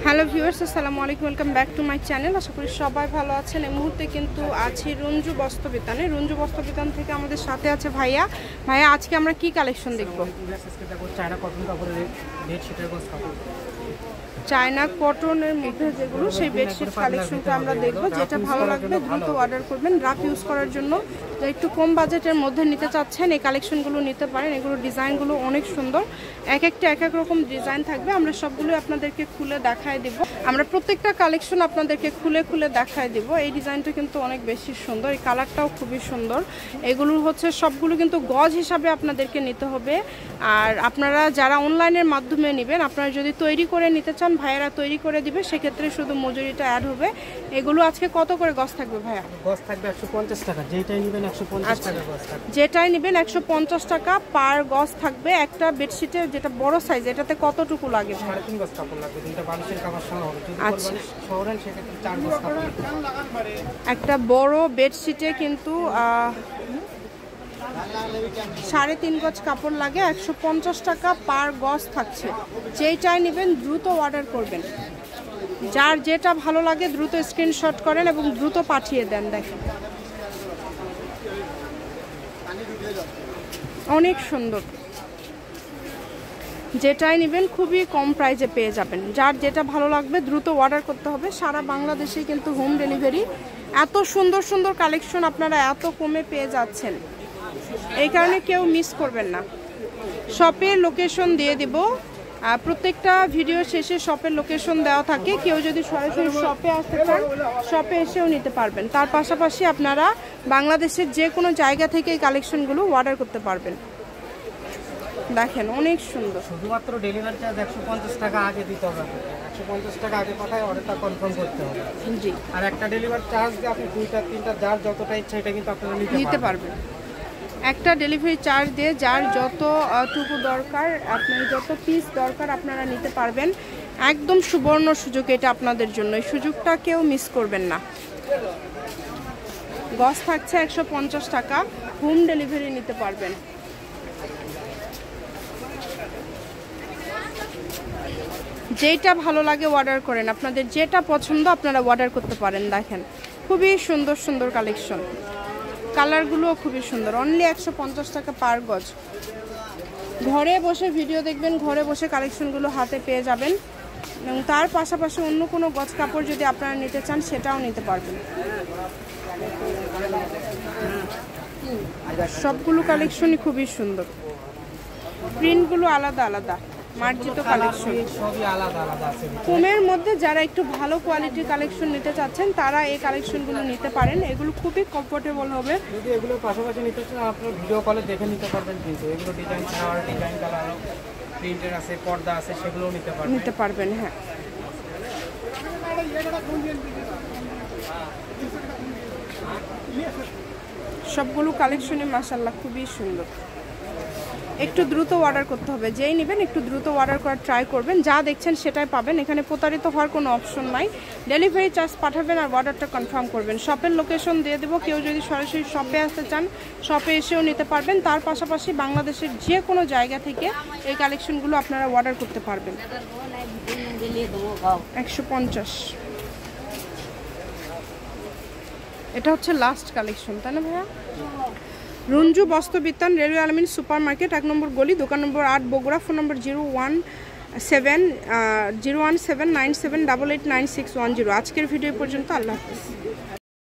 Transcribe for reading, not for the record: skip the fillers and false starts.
Hello viewers, আসসালামু আলাইকুম, welcome back to my channel. আশা করি সবাই ভালো আছেন। এই মুহূর্তে কিন্তু আছি রঞ্জু বস্ত্রবিতানে। রঞ্জু বস্ত্রবিতান থেকে আমাদের সাথে আছে ভাইয়া। আজকে আমরা কি কালেকশন দেখব? চায়না কটনের মধ্যে যেগুলো, সেই বেডশিট কালেকশনটা আমরা দেখব। যেটা ভালো লাগবে দ্রুত অর্ডার করবেন। রাফ ইউজ করার জন্য একটু কম বাজেটের মধ্যে নিতে চাচ্ছেন, এই কালেকশনগুলো নিতে পারেন। এগুলো ডিজাইনগুলো অনেক সুন্দর, এক এক রকম ডিজাইন থাকবে। আমরা সবগুলো আপনাদেরকে খুলে দেখায় দিব। আমরা প্রত্যেকটা কালেকশন আপনাদেরকে খুলে দেখায় দিব। এই ডিজাইনটা কিন্তু অনেক বেশি সুন্দর, এই কালারটাও খুবই সুন্দর। এগুলো হচ্ছে সবগুলো কিন্তু গজ হিসাবে আপনাদেরকে নিতে হবে। আর আপনারা যারা অনলাইনের মাধ্যমে নেবেন, আপনারা যদি তৈরি করে নিতে চান, ভাইয়েরা তৈরি করে দিবে, সেক্ষেত্রে শুধু মজুরিটা অ্যাড হবে। এগুলো আজকে কত করে গজ থাকবে ভাইয়া? গজ থাকবে 150 টাকা, যেটাই নেবেন 150 টাকা গজ থাকবে। যেটাই নেবেন 150 টাকা পার গজ থাকবে। একটা বেডশিটের যেটা বড় সাইজ, এটাতে কতটুকু লাগে? 3.5 গজ কাপড় লাগবে, দুইটা বালিশের কাভার সহ হবে। যদি আচ্ছা, শহরের সেক্ষেত্রে 4 গজ কাপড়। একটা বড় বেডশিটে কিন্তু 3.5 গজ কাপড় লাগে। 150 টাকা পার গজ থাকছে। যেইটাই নেবেন দ্রুত অর্ডার করবেন। যার যেটা ভালো লাগে দ্রুত স্ক্রিনশট করেন এবং দ্রুত পাঠিয়ে দেন। দেখেন অনেক সুন্দর। যেটাই নেবেন খুবই কম প্রাইসে পেয়ে যাবেন। যার যেটা ভালো লাগবে দ্রুত অর্ডার করতে হবে। সারা বাংলাদেশে কিন্তু হোম ডেলিভারি। এত সুন্দর সুন্দর কালেকশন আপনারা এত কমে পেয়ে যাচ্ছেন, এই কারণে কেউ মিস করবেন না। শপের লোকেশন দিয়ে দিব। প্রত্যেকটা ভিডিও শেষে শপের লোকেশন দেওয়া থাকে। কেউ যদি সরাসরি শপে আসতে চান, শপে এসেও নিতে পারবেন। তার পাশাপাশি আপনারা বাংলাদেশের যে কোনো জায়গা থেকে এই কালেকশনগুলো অর্ডার করতে পারবেন। দেখেন অনেক সুন্দর। শুধুমাত্র ডেলিভারি চার্জ 150 টাকা আগে দিতে হবে। 150 টাকা আগে পাঠায় অর্ডারটা কনফার্ম করতে হবে। জি, আর একটা ডেলিভারি চার্জ দিয়ে আপনি 2টা 3টা যার যতটা ইচ্ছা এটা কিন্তু আপনারা নিতে পারবেন। একটা ডেলিভারি চার্জ দিয়ে যার যতটুকু দরকার, আপনার যত পিস দরকার আপনারা নিতে পারবেন। একদম সুবর্ণ সুযোগ এটা আপনাদের জন্য, এই সুযোগটা কেউ মিস করবেন না। গজ থাকছে 150 টাকা, হোম ডেলিভারি নিতে পারবেন। যেটা ভালো লাগে অর্ডার করেন। আপনাদের যেটা পছন্দ আপনারা অর্ডার করতে পারেন। দেখেন খুবই সুন্দর সুন্দর কালেকশন, কালারগুলোও খুবই সুন্দর। অনলি 150 টাকা পার গজ। ঘরে বসে ভিডিও দেখবেন, ঘরে বসে কালেকশনগুলো হাতে পেয়ে যাবেন। এবং তার পাশাপাশি অন্য কোনো গজ কাপড় যদি আপনারা নিতে চান, সেটাও নিতে পারবেন। সবগুলো কালেকশনই খুবই সুন্দর, প্রিন্টগুলো আলাদা আলাদা, মার্জিত কালেকশন সবই আলাদা আলাদা আছে। কমের মধ্যে যারা একটু ভালো কোয়ালিটির কালেকশন নিতে চাচ্ছেন, তারা এই কালেকশনগুলো নিতে পারেন। এগুলো খুবই কমফোর্টেবল হবে। যদি এগুলোর পাশাপাশি নিতে চান, আপনারা ভিডিও কলে দেখে নিতে পারবেন। কিন্তু এগুলো ডিজাইন ছাড়া ডিজাইন কালার প্রিন্টের আছে, পর্দা আছে, সেগুলোও নিতে পারবেন। হ্যাঁ, সবগুলো কালেকশনই মাশাআল্লাহ খুবই সুন্দর। একটু দ্রুত অর্ডার করতে হবে। যেই নেবেন একটু দ্রুত অর্ডার করার ট্রাই করবেন। যা দেখছেন সেটাই পাবেন। এখানে প্রতারিত হওয়ার কোনো অপশন নাই। ডেলিভারি চার্জ পাঠাবেন আর অর্ডারটা কনফার্ম করবেন। শপের লোকেশন দিয়ে দেবো। কেউ যদি সরাসরি শপে আসতে চান, শপে এসেও নিতে পারবেন। তার পাশাপাশি বাংলাদেশের যে কোনো জায়গা থেকে এই কালেকশনগুলো আপনারা অর্ডার করতে পারবেন। 150। এটা হচ্ছে লাস্ট কালেকশন, তাই না ভাইয়া? রঞ্জু বস্ত্রবিতান, রেলওয়ে আলমিন সুপার মার্কেট, 1 নম্বর গলি, দোকান নম্বর 8, বগুড়া। ফোন নম্বর 0179787889610। আজকের ভিডিও পর্যন্ত। আল্লাহ হাফেজ।